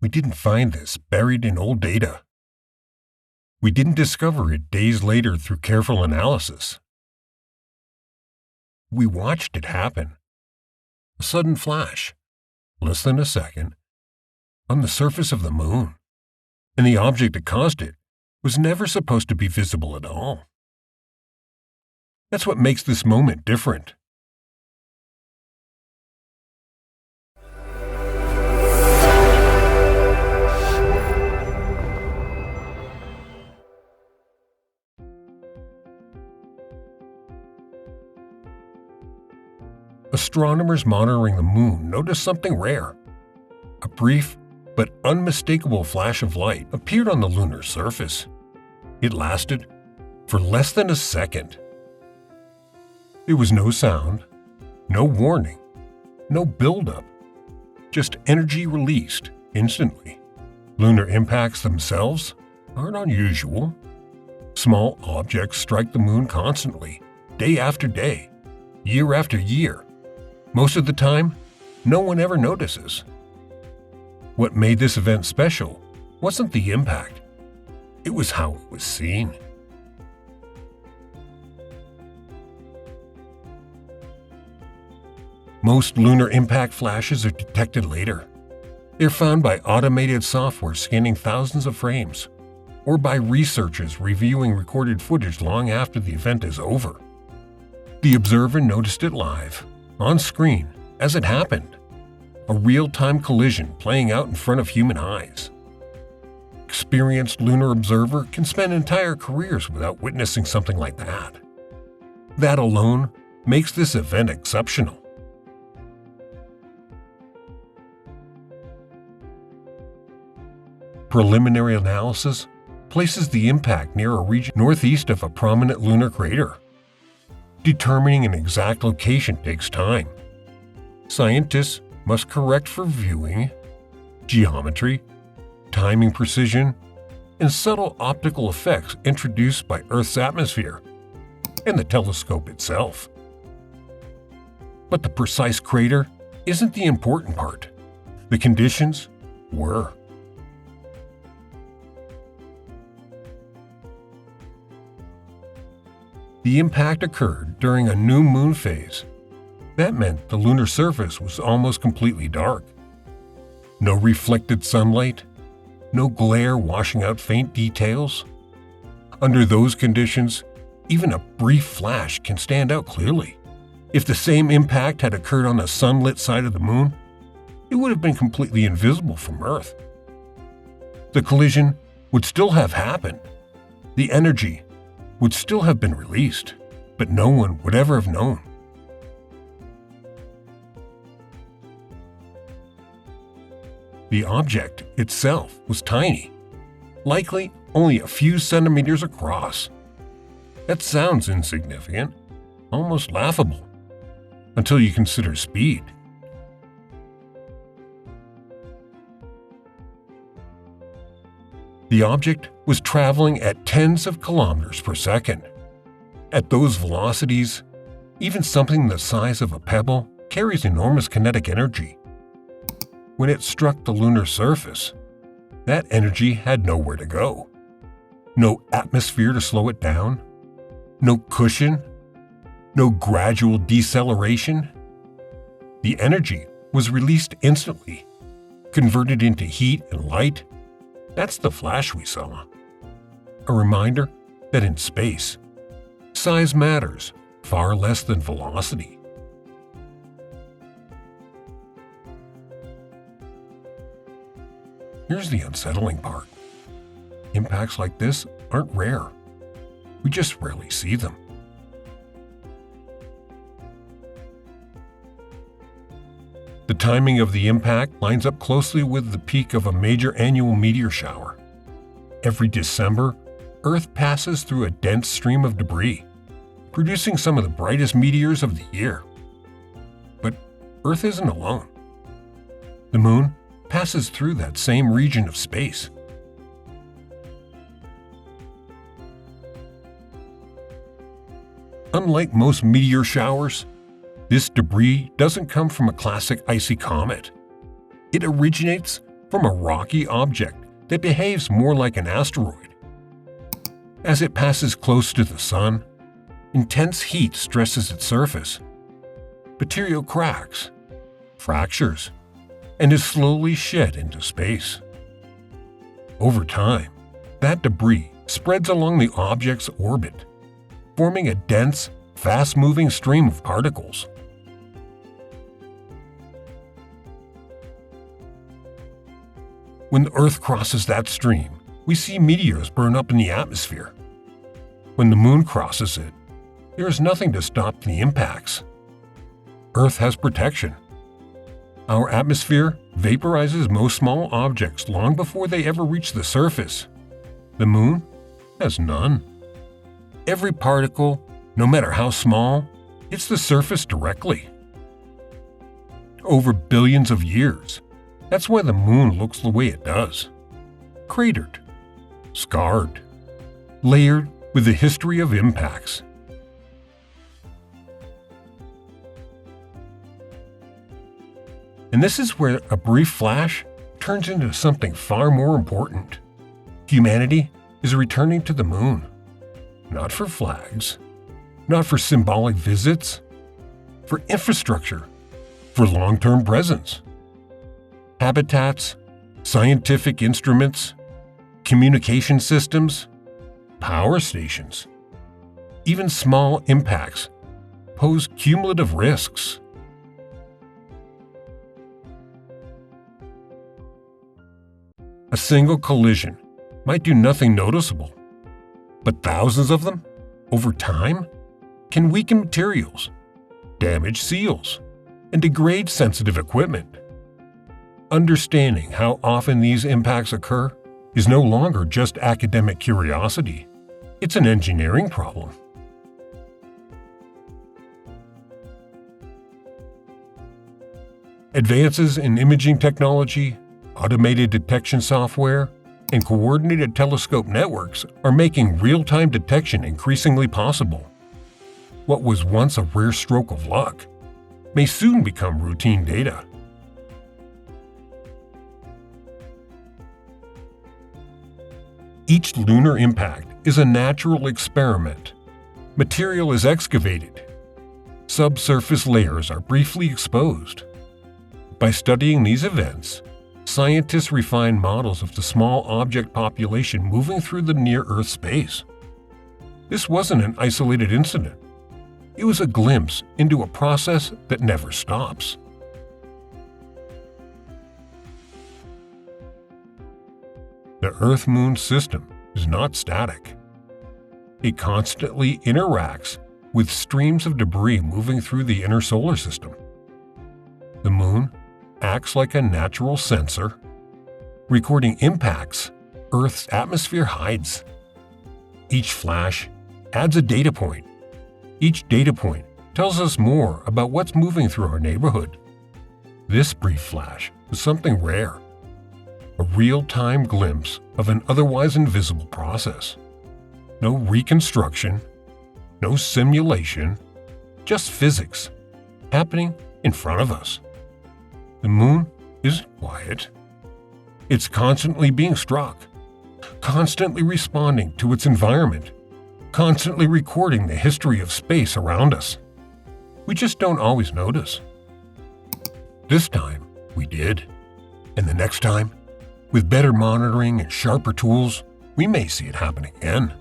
We didn't find this buried in old data. We didn't discover it days later through careful analysis. We watched it happen. A sudden flash, less than a second, on the surface of the moon, and the object that caused it was never supposed to be visible at all. That's what makes this moment different. Astronomers monitoring the moon noticed something rare. A brief but unmistakable flash of light appeared on the lunar surface. It lasted for less than a second. There was no sound, no warning, no buildup, just energy released instantly. Lunar impacts themselves aren't unusual. Small objects strike the moon constantly, day after day, year after year. Most of the time, no one ever notices. What made this event special wasn't the impact, it was how it was seen. Most lunar impact flashes are detected later. They're found by automated software scanning thousands of frames, or by researchers reviewing recorded footage long after the event is over. The observer noticed it live, on screen, as it happened. A real-time collision playing out in front of human eyes. Experienced lunar observer can spend entire careers without witnessing something like that. That alone makes this event exceptional. Preliminary analysis places the impact near a region northeast of a prominent lunar crater. Determining an exact location takes time. Scientists must correct for viewing, geometry, timing precision, and subtle optical effects introduced by Earth's atmosphere and the telescope itself. But the precise crater isn't the important part. The conditions were. The impact occurred during a new moon phase. That meant the lunar surface was almost completely dark. No reflected sunlight, no glare washing out faint details. Under those conditions, even a brief flash can stand out clearly. If the same impact had occurred on the sunlit side of the moon, it would have been completely invisible from Earth. The collision would still have happened. The energy would still have been released, but no one would ever have known. The object itself was tiny, likely only a few centimeters across. That sounds insignificant, almost laughable, until you consider speed. The object was traveling at tens of kilometers per second. At those velocities, even something the size of a pebble carries enormous kinetic energy. When it struck the lunar surface, that energy had nowhere to go. No atmosphere to slow it down, no cushion, no gradual deceleration. The energy was released instantly, converted into heat and light. That's the flash we saw. A reminder that in space, size matters far less than velocity. Here's the unsettling part. Impacts like this aren't rare. We just rarely see them. The timing of the impact lines up closely with the peak of a major annual meteor shower. Every December, Earth passes through a dense stream of debris, producing some of the brightest meteors of the year. But Earth isn't alone. The Moon passes through that same region of space. Unlike most meteor showers, this debris doesn't come from a classic icy comet. It originates from a rocky object that behaves more like an asteroid. As it passes close to the Sun, intense heat stresses its surface. Material cracks, fractures, and is slowly shed into space. Over time, that debris spreads along the object's orbit, forming a dense, fast-moving stream of particles. When the Earth crosses that stream, we see meteors burn up in the atmosphere. When the Moon crosses it, there is nothing to stop the impacts. Earth has protection. Our atmosphere vaporizes most small objects long before they ever reach the surface. The Moon has none. Every particle, no matter how small, hits the surface directly. Over billions of years, that's why the Moon looks the way it does. Cratered, scarred, layered with a history of impacts. And this is where a brief flash turns into something far more important. Humanity is returning to the Moon. Not for flags, not for symbolic visits, for infrastructure, for long-term presence. Habitats, scientific instruments, communication systems, power stations. Even small impacts pose cumulative risks. A single collision might do nothing noticeable, but thousands of them, over time, can weaken materials, damage seals, and degrade sensitive equipment. Understanding how often these impacts occur is no longer just academic curiosity. It's an engineering problem. Advances in imaging technology, automated detection software, and coordinated telescope networks are making real-time detection increasingly possible. What was once a rare stroke of luck may soon become routine data. Each lunar impact is a natural experiment. Material is excavated. Subsurface layers are briefly exposed. By studying these events, scientists refine models of the small object population moving through the near-Earth space. This wasn't an isolated incident. It was a glimpse into a process that never stops. The Earth-Moon system is not static. It constantly interacts with streams of debris moving through the inner solar system. The Moon acts like a natural sensor, recording impacts Earth's atmosphere hides. Each flash adds a data point. Each data point tells us more about what's moving through our neighborhood. This brief flash is something rare, a real-time glimpse of an otherwise invisible process. No reconstruction, no simulation, just physics happening in front of us. The Moon isn't quiet. It's constantly being struck, constantly responding to its environment, constantly recording the history of space around us. We just don't always notice. This time, we did. And the next time, with better monitoring and sharper tools, we may see it happen again.